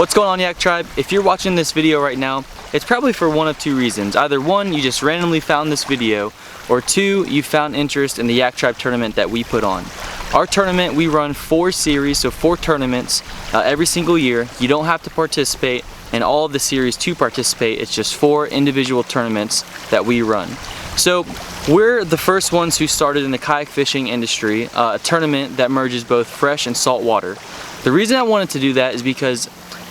What's going on, Yak Tribe? If you're watching this video right now, it's probably for one of two reasons. Either one, you just randomly found this video, or two, you found interest in the Yak Tribe tournament that we put on. Our tournament, we run 4 series, so 4 tournaments every single year. You don't have to participate in all of the series to participate. It's just 4 individual tournaments that we run. So we're the first ones who started in the kayak fishing industry, a tournament that merges both fresh and salt water. The reason I wanted to do that is because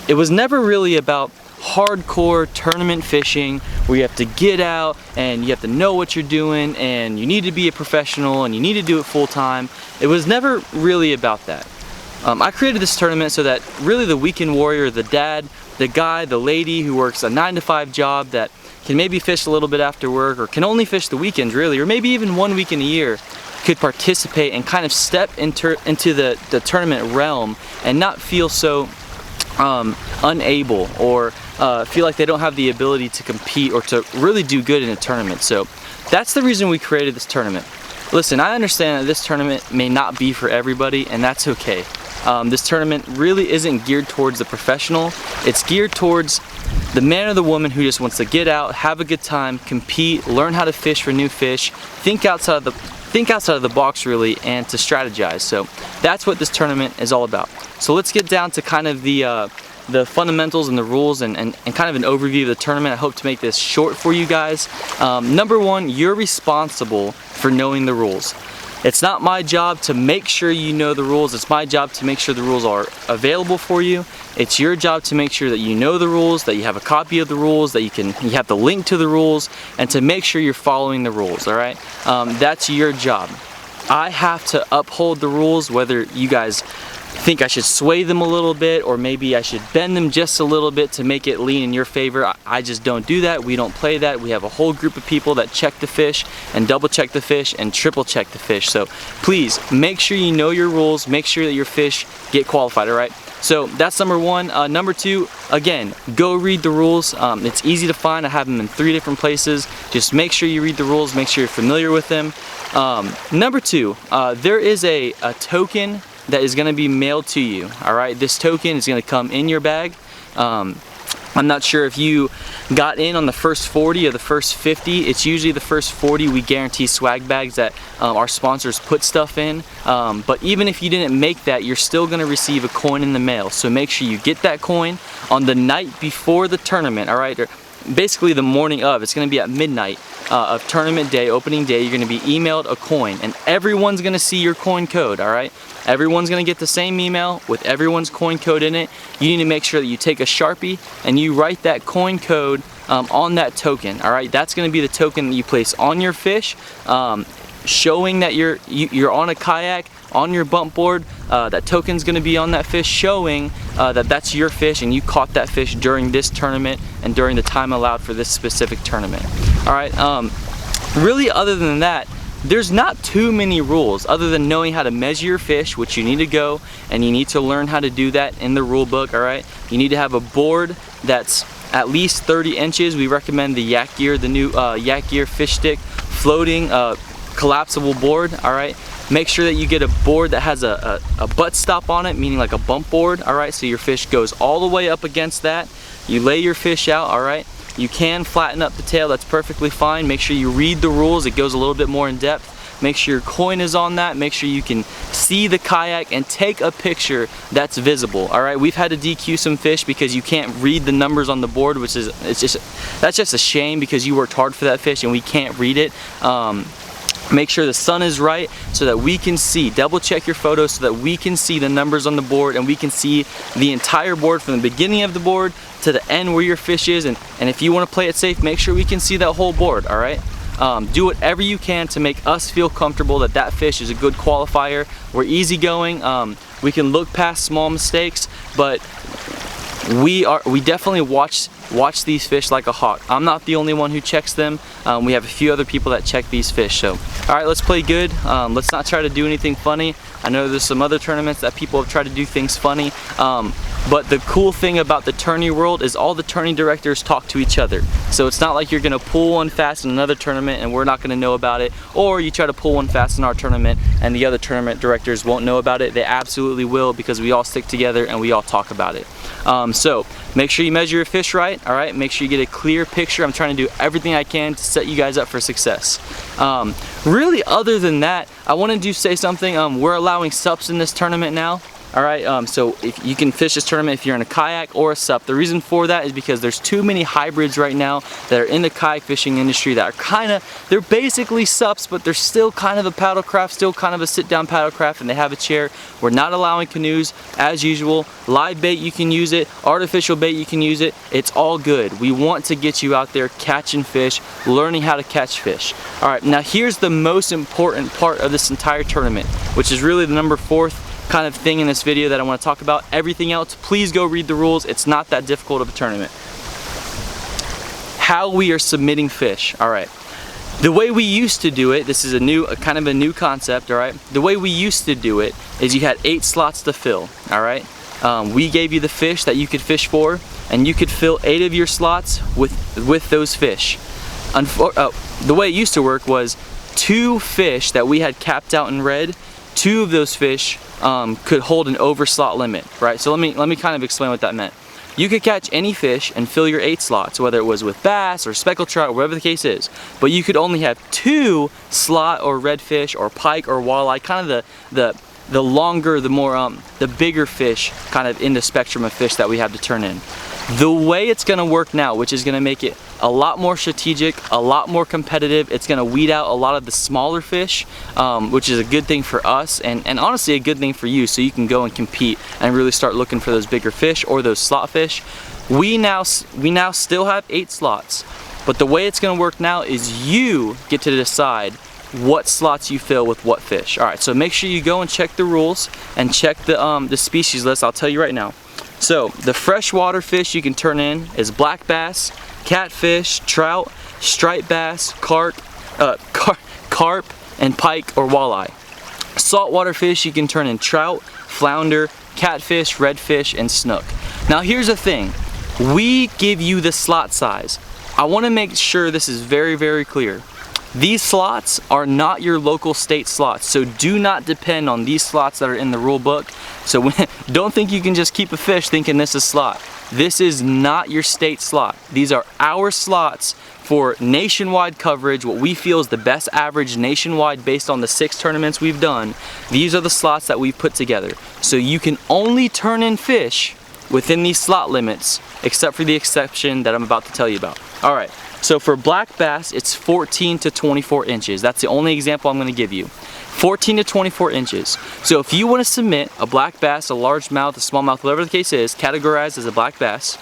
it was never really about hardcore tournament fishing where you have to get out and you have to know what you're doing and you need to be a professional and you need to do it full time. It was never really about that. I created this tournament so that really the weekend warrior, the dad, the guy, the lady who works a 9-to-5 job that can maybe fish a little bit after work or can only fish the weekends really, or maybe even 1 weekend a year, could participate and kind of step into the tournament realm and not feel so unable or feel like they don't have the ability to compete or to really do good in a tournament. So that's the reason we created this tournament. Listen, I understand that this tournament may not be for everybody, and that's okay. This tournament really isn't geared towards the professional. It's geared towards the man or the woman who just wants to get out, have a good time, compete, learn how to fish for new fish, think outside of the box really, and to strategize. So that's what this tournament is all about. So let's get down to kind of the fundamentals and the rules and kind of an overview of the tournament. I hope to make this short for you guys. Number one, you're responsible for knowing the rules. It's not my job to make sure you know the rules. It's my job to make sure the rules are available for you. It's your job to make sure that you know the rules, that you have a copy of the rules, that you have the link to the rules, and to make sure you're following the rules, all right? That's your job. I have to uphold the rules, whether you guys think I should sway them a little bit or maybe I should bend them just a little bit to make it lean in your favor. I just don't do that. We don't play that. We have a whole group of people that check the fish and double check the fish and triple check the fish. So please make sure you know your rules, make sure that your fish get qualified, all right? So that's number one. Number two, again, go read the rules. It's easy to find. I have them in 3 different places. Just make sure you read the rules, make sure you're familiar with them. Number two, there is a token that is going to be mailed to you. All right, this token is going to come in your bag. I'm not sure if you got in on the first 40 or the first 50. It's usually the first 40 we guarantee swag bags that our sponsors put stuff in. But even if you didn't make that, you're still going to receive a coin in the mail. So make sure you get that coin on the night before the tournament. All right, or basically the morning of. It's going to be at midnight of tournament day, opening day. You're going to be emailed a coin, and everyone's going to see your coin code. All right, everyone's going to get the same email with everyone's coin code in it. You need to make sure that you take a Sharpie and you write that coin code on that token. All right, that's going to be the token that you place on your fish, showing that you're on a kayak, on your bump board. That token's going to be on that fish, showing that that's your fish and you caught that fish during this tournament and during the time allowed for this specific tournament. All right, really other than that, there's not too many rules other than knowing how to measure your fish, which you need to go and you need to learn how to do that in the rule book. All right, you need to have a board that's at least 30 inches. We recommend the Yak Gear, the new Yak Gear fish stick floating collapsible board. All right, make sure that you get a board that has a butt stop on it, meaning like a bump board. All right, so your fish goes all the way up against that. You lay your fish out. All right, you can flatten up the tail, that's perfectly fine. Make sure you read the rules, it goes a little bit more in depth. Make sure your coin is on that, make sure you can see the kayak and take a picture that's visible. All right, we've had to DQ some fish because you can't read the numbers on the board, which is, that's just a shame because you worked hard for that fish and we can't read it. Make sure the sun is right so that we can see, double check your photos so that we can see the numbers on the board and we can see the entire board from the beginning of the board to the end where your fish is, and if you want to play it safe, make sure we can see that whole board. All right, do whatever you can to make us feel comfortable that that fish is a good qualifier. We're easygoing, we can look past small mistakes, but we definitely watch watch these fish like a hawk. I'm not the only one who checks them. We have a few other people that check these fish. So, all right, let's play good. Let's not try to do anything funny. I know there's some other tournaments that people have tried to do things funny. But the cool thing about the tourney world is all the tourney directors talk to each other. So it's not like you're gonna pull one fast in another tournament and we're not gonna know about it, or you try to pull one fast in our tournament and the other tournament directors won't know about it. They absolutely will, because we all stick together and we all talk about it. So make sure you measure your fish right, all right? Make sure you get a clear picture. I'm trying to do everything I can to set you guys up for success. Really, other than that, I wanted to say something. We're allowing SUPs in this tournament now. All right, so if you can fish this tournament if you're in a kayak or a SUP. The reason for that is because there's too many hybrids right now that are in the kayak fishing industry that are they're basically SUPs, but they're still kind of a paddle craft, still kind of a sit-down paddle craft, and they have a chair. We're not allowing canoes as usual. Live bait, you can use it. Artificial bait, you can use it. It's all good. We want to get you out there catching fish, learning how to catch fish. All right, now here's the most important part of this entire tournament, which is really the number 4th kind of thing in this video that I want to talk about. Everything else, please go read the rules. It's not that difficult of a tournament. How we are submitting fish. All right, the way we used to do it, this is kind of a new concept. All right, the way we used to do it is you had 8 slots to fill. All right, we gave you the fish that you could fish for, and you could fill 8 of your slots with those fish. The way it used to work was 2 fish that we had capped out in red. 2 of those fish could hold an over slot limit, right? So let me kind of explain what that meant. You could catch any fish and fill your 8 slots, whether it was with bass or speckled trout or whatever the case is, but you could only have 2 slot or redfish or pike or walleye, kind of the longer, the more the bigger fish kind of in the spectrum of fish that we have to turn in. The way it's gonna work now, which is gonna make it a lot more strategic, a lot more competitive, it's gonna weed out a lot of the smaller fish, which is a good thing for us, and honestly a good thing for you, so you can go and compete and really start looking for those bigger fish or those slot fish. We now still have 8 slots, but the way it's gonna work now is you get to decide what slots you fill with what fish. All right, so make sure you go and check the rules and check the species list. I'll tell you right now. So the freshwater fish you can turn in is black bass, catfish, trout, striped bass, carp, and pike or walleye. Saltwater fish you can turn in trout, flounder, catfish, redfish, and snook. Now here's the thing. We give you the slot size. I want to make sure this is very, very clear. These slots are not your local state slots, so do not depend on these slots that are in the rule book. So don't think you can just keep a fish thinking this is slot. This is not your state slot. These are our slots for nationwide coverage, what we feel is the best average nationwide based on the 6 tournaments we've done. These are the slots that we've put together. So you can only turn in fish within these slot limits, except for the exception that I'm about to tell you about. All right. So for black bass, it's 14 to 24 inches. That's the only example I'm going to give you. 14 to 24 inches. So if you want to submit a black bass, a largemouth, a smallmouth, whatever the case is, categorized as a black bass,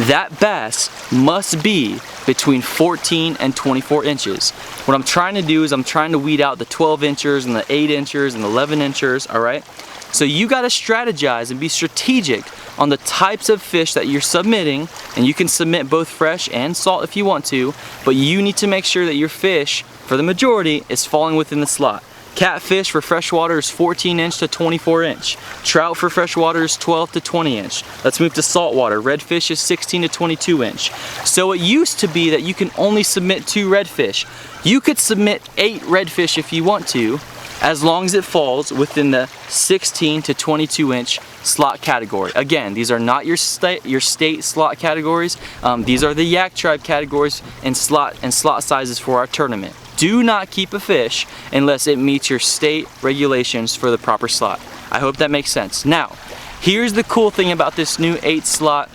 that bass must be between 14 and 24 inches. What I'm trying to do is I'm trying to weed out the 12 inchers and the 8 inchers and the 11 inchers, all right? So you got to strategize and be strategic on the types of fish that you're submitting, and you can submit both fresh and salt if you want to, but you need to make sure that your fish, for the majority, is falling within the slot. Catfish for freshwater is 14 inch to 24 inch. Trout for freshwater is 12 to 20 inch. Let's move to saltwater. Redfish is 16 to 22 inch. So it used to be that you can only submit 2 redfish. You could submit 8 redfish if you want to, as long as it falls within the 16 to 22 inch slot category. Again, these are not your state slot categories. These are the Yak Tribe categories and slot sizes for our tournament. Do not keep a fish unless it meets your state regulations for the proper slot. I hope that makes sense. Now, here's the cool thing about this new 8 slot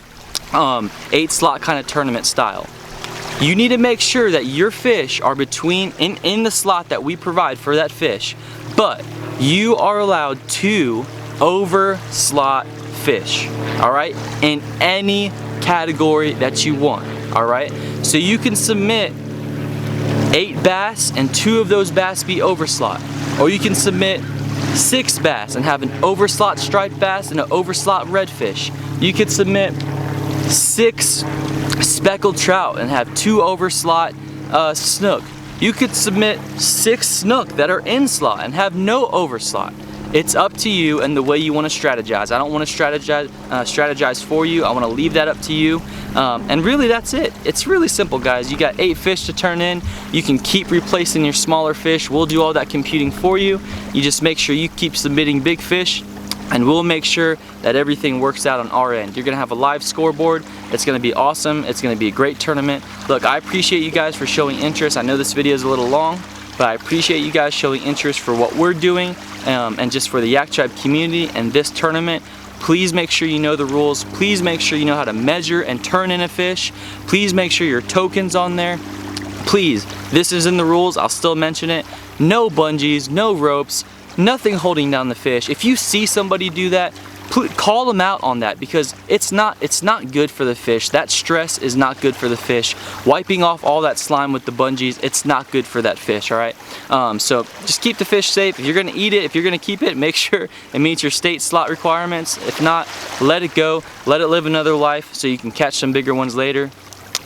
kind of tournament style. You need to make sure that your fish are in the slot that we provide for that fish, but you are allowed 2 over slot fish, all right, in any category that you want, all right? So you can submit 8 bass and 2 of those bass be over slot, or you can submit 6 bass and have an over slot striped bass and an over slot redfish. You could submit 6 speckled trout and have 2 overslot snook. You could submit 6 snook that are in slot and have no overslot. It's up to you and the way you want to strategize. I don't want to strategize for you. I want to leave that up to you. And really that's it. It's really simple, guys. You got 8 fish to turn in. You can keep replacing your smaller fish. We'll do all that computing for you. You just make sure you keep submitting big fish, and we'll make sure that everything works out on our end. You're gonna have a live scoreboard. It's gonna be awesome. It's gonna be a great tournament. Look, I appreciate you guys for showing interest. I know this video is a little long, but I appreciate you guys showing interest for what we're doing and just for the Yak Tribe community and this tournament. Please make sure you know the rules. Please make sure you know how to measure and turn in a fish. Please make sure your token's on there. Please, this is in the rules. I'll still mention it. No bungees, no ropes, nothing holding down the fish. If you see somebody do that, call them out on that, because it's not good for the fish. That stress is not good for the fish. Wiping off all that slime with the bungees, it's not good for that fish, all right? So just keep the fish safe. If you're gonna eat it, if you're gonna keep it, make sure it meets your state slot requirements. If not, let it go. Let it live another life so you can catch some bigger ones later.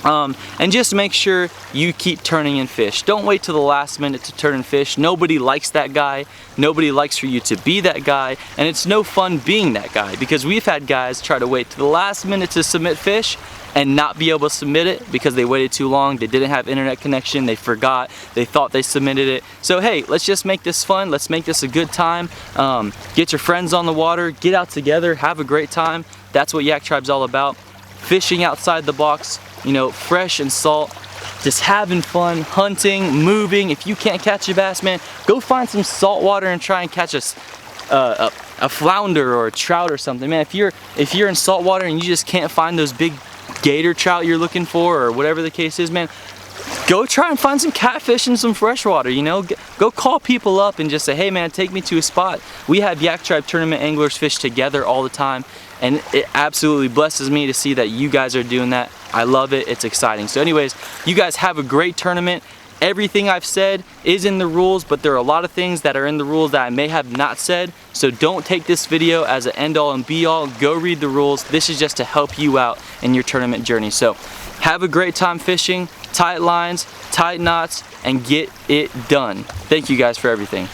And just make sure you keep turning in fish. Don't wait till the last minute to turn in fish. Nobody likes that guy. Nobody likes for you to be that guy, and it's no fun being that guy, because we've had guys try to wait to the last minute to submit fish and not be able to submit it because they waited too long, they didn't have internet connection, they forgot, they thought they submitted it. So hey, let's just make this fun, let's make this a good time. Get your friends on the water, get out together, have a great time. That's what Yak Tribe's all about. Fishing outside the box, you know, fresh and salt, just having fun, hunting, moving. If you can't catch a bass, man, go find some salt water and try and catch a flounder or a trout or something. Man, if you're in salt water and you just can't find those big gator trout you're looking for, or whatever the case is, man, go try and find some catfish and some freshwater, you know. Go call people up and just say, hey man, take me to a spot. We have Yak Tribe tournament anglers fish together all the time, and it absolutely blesses me to see that you guys are doing that. I love it, it's exciting. So anyways, you guys have a great tournament. Everything I've said is in the rules, but there are a lot of things that are in the rules that I may have not said. So don't take this video as an end all and be all. Go read the rules. This is just to help you out in your tournament journey. So have a great time fishing, tight lines, tight knots, and get it done. Thank you guys for everything.